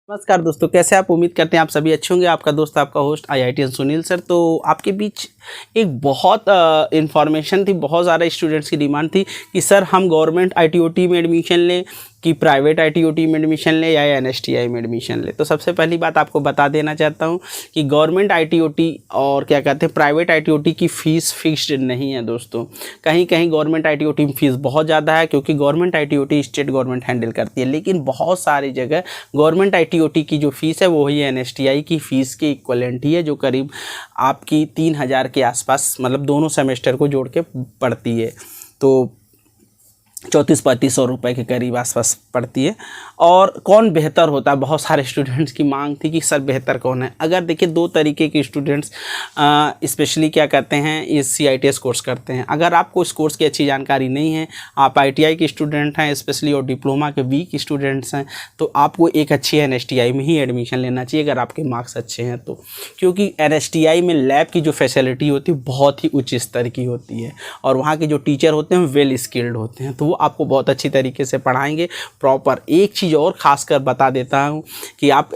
नमस्कार दोस्तों, कैसे आप? उम्मीद करते हैं आप सभी अच्छे होंगे। आपका दोस्त, आपका होस्ट IITian सुनील सर। तो आपके बीच एक बहुत इन्फॉर्मेशन थी, बहुत ज़्यादा स्टूडेंट्स की डिमांड थी कि सर हम गवर्नमेंट ITOT में एडमिशन लें कि प्राइवेट ITOT में एडमिशन लें या NSTI में एडमिशन लें। तो सबसे पहली बात आपको बता देना चाहता हूं कि गवर्नमेंट ITOT और क्या कहते हैं प्राइवेट ITOT की फ़ीस फिक्स्ड नहीं है दोस्तों। कहीं कहीं गवर्नमेंट ITOT में फ़ीस बहुत ज़्यादा है, क्योंकि government ITOT state government handle करती है। लेकिन बहुत सारी जगह गवर्नमेंट ITOT की जो फ़ीस है वो ही NSTI की फ़ीस के इक्वलेंट ही है, जो करीब आपकी 3000 के आसपास, मतलब दोनों सेमेस्टर को जोड़ के पड़ती है। तो 3400-3500 रुपये के करीब आसपास पड़ती है। और कौन बेहतर होता है, बहुत सारे स्टूडेंट्स की मांग थी कि सर बेहतर कौन है। अगर देखिए, दो तरीके के स्टूडेंट्स स्पेशली क्या करते हैं, इस CITS कोर्स करते हैं। अगर आपको इस कोर्स की अच्छी जानकारी नहीं है, आप ITI के स्टूडेंट हैं स्पेशली और डिप्लोमा के वीक स्टूडेंट्स हैं, तो आपको एक अच्छी NSTI में ही एडमिशन लेना चाहिए अगर आपके मार्क्स अच्छे हैं तो। क्योंकि NSTI में लैब की जो फैसिलिटी होती है बहुत ही उच्च स्तर की होती है, और वहाँ के जो टीचर होते हैं वेल स्किल्ड होते हैं, तो वो आपको बहुत अच्छी तरीके से पढ़ाएंगे प्रॉपर। एक चीज़ और खासकर बता देता हूँ कि आप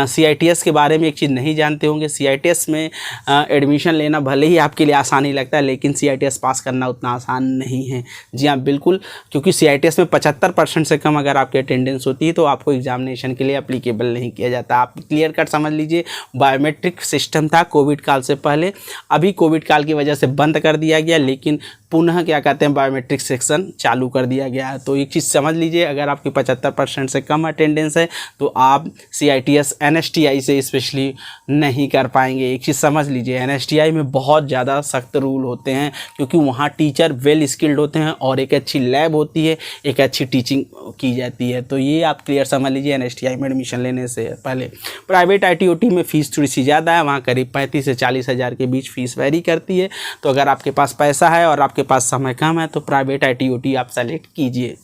CITS के बारे में एक चीज़ नहीं जानते होंगे। CITS में एडमिशन लेना भले ही आपके लिए आसानी लगता है, लेकिन CITS पास करना उतना आसान नहीं है। जी हाँ, बिल्कुल, क्योंकि CITS में 75% से कम अगर आपकी अटेंडेंस होती है तो आपको एग्जामिनेशन के लिए अप्लीकेबल नहीं किया जाता। आप क्लियर कट समझ लीजिए, बायोमेट्रिक सिस्टम था कोविड काल से पहले, अभी कोविड काल की वजह से बंद कर दिया गया, लेकिन पुनः क्या कहते हैं बायोमेट्रिक सेक्शन चालू कर दिया गया है। तो एक चीज़ समझ लीजिए, अगर आपकी 75% से कम अटेंडेंस है तो आप CITS NSTI से स्पेशली नहीं कर पाएंगे। एक चीज़ समझ लीजिए, NSTI में बहुत ज़्यादा सख्त रूल होते हैं, क्योंकि वहाँ टीचर वेल स्किल्ड होते हैं और एक अच्छी लैब होती है, एक अच्छी टीचिंग की जाती है। तो ये आप क्लियर समझ लीजिए NSTI में एडमिशन लेने से पहले। प्राइवेट ITOT में फ़ीस थोड़ी सी ज़्यादा है, वहाँ करीब 35 से 40 हज़ार के बीच फ़ीस वैरी करती है। तो अगर आपके पास पैसा है और आपके पास समय कम है तो प्राइवेट ITOT आप सेलेक्ट कीजिए।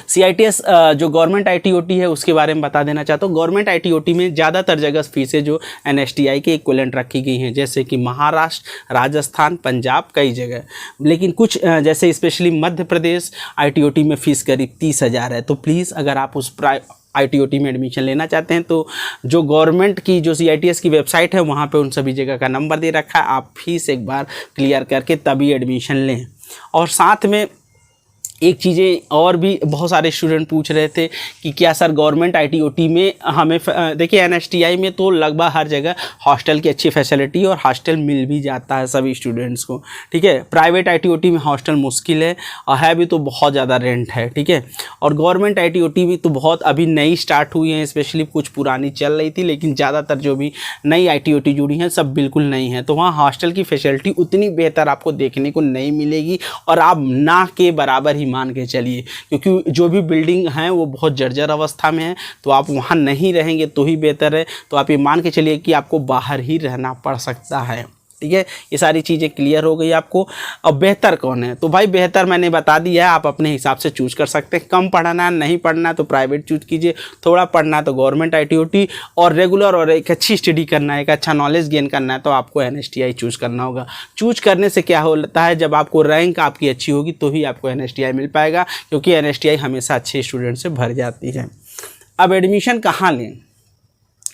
CITS जो गवर्नमेंट ITOT है उसके बारे में बता देना चाहता हूँ। गवर्नमेंट ITOT में ज़्यादातर जगह फीसें जो NSTI के इक्विवेलेंट रखी गई हैं, जैसे कि महाराष्ट्र, राजस्थान, पंजाब, कई जगह। लेकिन कुछ जैसे स्पेशली मध्य प्रदेश ITOT में फ़ीस करीब 30,000 है। तो प्लीज़ अगर आप उस ITOT में एडमिशन लेना चाहते हैं तो जो गवर्नमेंट की जो CITS की वेबसाइट है वहाँ पे उन सभी जगह का नंबर दे रखा है, आप फीस एक बार क्लियर करके तभी एडमिशन लें। और साथ में एक चीज़ें और भी बहुत सारे स्टूडेंट पूछ रहे थे कि क्या सर गवर्नमेंट ITOT में हमें देखिए NSTI में तो लगभग हर जगह हॉस्टल की अच्छी फैसिलिटी और हॉस्टल मिल भी जाता है सभी स्टूडेंट्स को, ठीक है। प्राइवेट ITOT में हॉस्टल मुश्किल है और है भी तो बहुत ज़्यादा रेंट है, ठीक है। और गवर्नमेंट ITOT भी तो बहुत अभी नई स्टार्ट हुई हैं, स्पेशली कुछ पुरानी चल रही थी, लेकिन ज़्यादातर जो भी नई ITOT जुड़ी हैं सब बिल्कुल नई हैं। तो वहाँ हॉस्टल की फैसिलिटी उतनी बेहतर आपको देखने को नहीं मिलेगी, और आप ना के बराबर ही मान के चलिए, क्योंकि जो भी बिल्डिंग हैं वो बहुत जर्जर अवस्था में है। तो आप वहाँ नहीं रहेंगे तो ही बेहतर है। तो आप ये मान के चलिए कि आपको बाहर ही रहना पड़ सकता है, ठीक है। ये सारी चीज़ें क्लियर हो गई आपको। अब बेहतर कौन है, तो भाई बेहतर मैंने बता दिया है, आप अपने हिसाब से चूज कर सकते हैं। कम पढ़ना है, नहीं पढ़ना है तो प्राइवेट चूज कीजिए, थोड़ा पढ़ना है तो गवर्नमेंट ITOT, और रेगुलर और एक अच्छी स्टडी करना है, एक अच्छा नॉलेज गेन करना है तो आपको NSTI चूज करना होगा। चूज करने से क्या होता है, जब आपको रैंक आपकी अच्छी होगी तो ही आपको NSTI मिल पाएगा, क्योंकि NSTI हमेशा अच्छे स्टूडेंट से भर जाती है। अब एडमिशन कहाँ लें,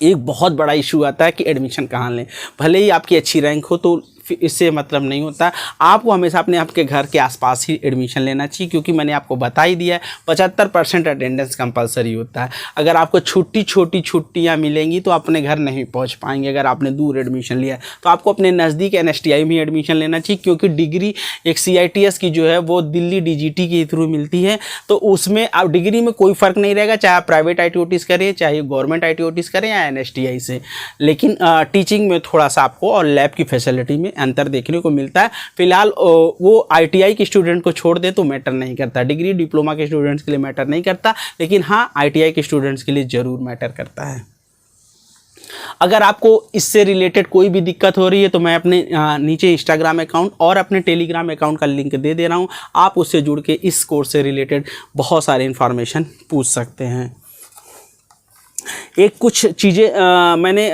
एक बहुत बड़ा इशू आता है कि एडमिशन कहाँ लें। भले ही आपकी अच्छी रैंक हो तो इससे मतलब नहीं होता, आपको हमेशा अपने आपके घर के आसपास ही एडमिशन लेना चाहिए, क्योंकि मैंने आपको बता ही दिया है 75% अटेंडेंस कंपलसरी होता है। अगर आपको छोटी छुट्टियाँ मिलेंगी तो अपने घर नहीं पहुंच पाएंगे। अगर आपने दूर एडमिशन लिया तो आपको अपने नज़दीक NSTI में एडमिशन लेना चाहिए, क्योंकि डिग्री एक CITS की जो है वो दिल्ली DGT के थ्रू मिलती है। तो उसमें आप डिग्री में कोई फ़र्क नहीं रहेगा, चाहे आप प्राइवेट ITOT करें, चाहे गवर्नमेंट ITOT करें या NSTI से। लेकिन टीचिंग में थोड़ा सा आपको और लैब की फैसिलिटी में अंतर देखने को मिलता है। फिलहाल वो ITI के स्टूडेंट को छोड़ दे तो मैटर नहीं करता, डिग्री डिप्लोमा के स्टूडेंट्स के लिए मैटर नहीं करता, लेकिन हाँ ITI के स्टूडेंट्स के लिए ज़रूर मैटर करता है। अगर आपको इससे रिलेटेड कोई भी दिक्कत हो रही है तो मैं अपने नीचे इंस्टाग्राम अकाउंट और अपने टेलीग्राम अकाउंट का लिंक दे रहा हूँ, आप उससे जुड़ के इस कोर्स से रिलेटेड बहुत सारे इन्फॉर्मेशन पूछ सकते हैं। एक कुछ चीज़ें मैंने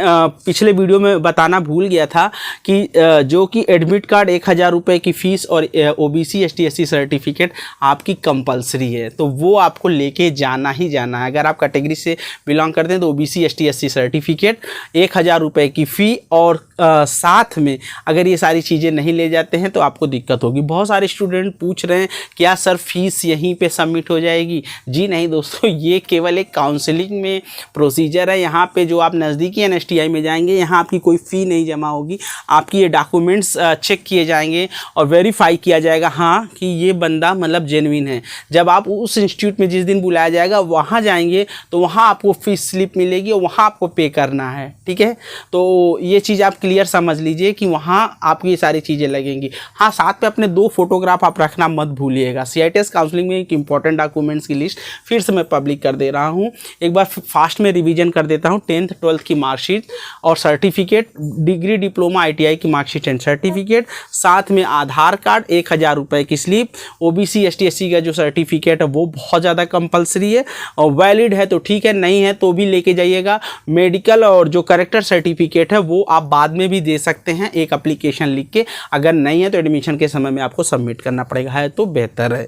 पिछले वीडियो में बताना भूल गया था कि जो कि एडमिट कार्ड 1000 रुपये की फ़ीस और OBC ST SC सर्टिफिकेट आपकी कंपलसरी है, तो वो आपको लेके जाना ही जाना है। अगर आप कैटेगरी से बिलोंग करते हैं तो OBC ST SC सर्टिफिकेट, 1000 रुपये की फ़ी और साथ में अगर ये सारी चीज़ें नहीं ले जाते हैं तो आपको दिक्कत होगी। बहुत सारे स्टूडेंट पूछ रहे हैं क्या सर फीस यहीं पे सबमिट हो जाएगी? जी नहीं दोस्तों, ये केवल एक काउंसलिंग में प्रोसीजर है। यहाँ पे जो आप नज़दीकी NSTI में जाएंगे, यहाँ आपकी कोई फ़ी नहीं जमा होगी। आपकी ये डॉक्यूमेंट्स चेक किए जाएंगे और वेरीफाई किया जाएगा हाँ कि ये बंदा मतलब जेन्युइन है। जब आप उस इंस्टीट्यूट में जिस दिन बुलाया जाएगा वहाँ जाएंगे तो वहाँ आपको फीस स्लिप मिलेगी और वहाँ आपको पे करना है, ठीक है। तो ये चीज़ आप क्लियर समझ लीजिए कि वहाँ आपकी ये सारी चीज़ें लगेंगी। हाँ, साथ में अपने 2 फोटोग्राफ आप रखना मत भूलिएगा। CITS काउंसलिंग में एक इंपॉर्टेंट डॉक्यूमेंट्स की लिस्ट फिर से मैं पब्लिक कर दे रहा हूँ। एक बार फास्ट में रिवीजन कर देता हूँ। 10th 12th की मार्कशीट और सर्टिफिकेट, डिग्री डिप्लोमा ITI की मार्कशीट एंड सर्टिफिकेट, साथ में आधार कार्ड, 1000 रुपये की स्लिप, OBC ST SC का जो सर्टिफिकेट है वो बहुत ज़्यादा कंपलसरी है और वैलिड है तो ठीक है, नहीं है तो भी लेके जाइएगा। मेडिकल और जो करेक्टर सर्टिफिकेट है वो आप बाद में भी दे सकते हैं एक एप्लीकेशन लिख के। अगर नहीं है तो एडमिशन के समय में आपको सबमिट करना पड़ेगा, है तो बेहतर है।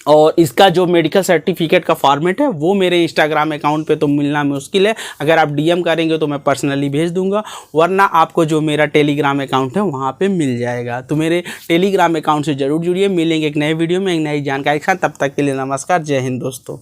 और इसका जो मेडिकल सर्टिफिकेट का फॉर्मेट है वो मेरे इंस्टाग्राम अकाउंट पे तो मिलना मुश्किल है। अगर आप DM करेंगे तो मैं पर्सनली भेज दूंगा, वरना आपको जो मेरा टेलीग्राम अकाउंट है वहाँ पे मिल जाएगा। तो मेरे टेलीग्राम अकाउंट से ज़रूर जुड़िए। मिलेंगे एक नए वीडियो में एक नई जानकारी के साथ। तब तक के लिए नमस्कार, जय हिंद दोस्तों।